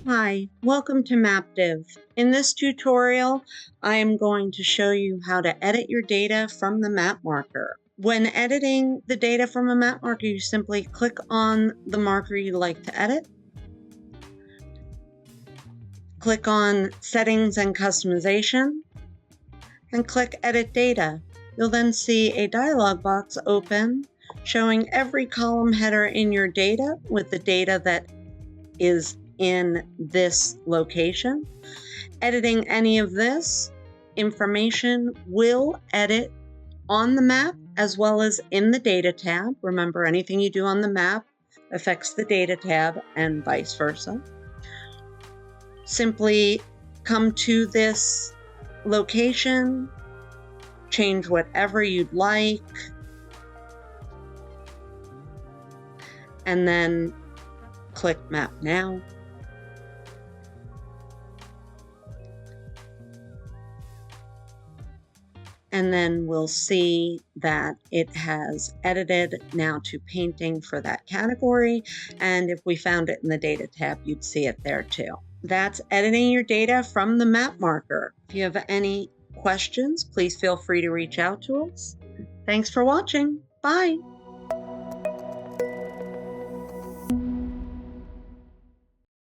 Hi, welcome to Maptive. In this tutorial, I am going to show you how to edit your data from the map marker. When editing the data from a map marker, you simply click on the marker you'd like to edit. Click on Settings and Customization, and click Edit Data. You'll then see a dialog box open showing every column header in your data with the data that is in this location. Editing any of this information will edit on the map as well as in the data tab. Remember, anything you do on the map affects the data tab and vice versa. Simply come to this location, change whatever you'd like, and then click Map Now. And then we'll see that it has edited now to painting for that category. And if we found it in the data tab, you'd see it there too. That's editing your data from the map marker. If you have any questions, please feel free to reach out to us. Thanks for watching. Bye.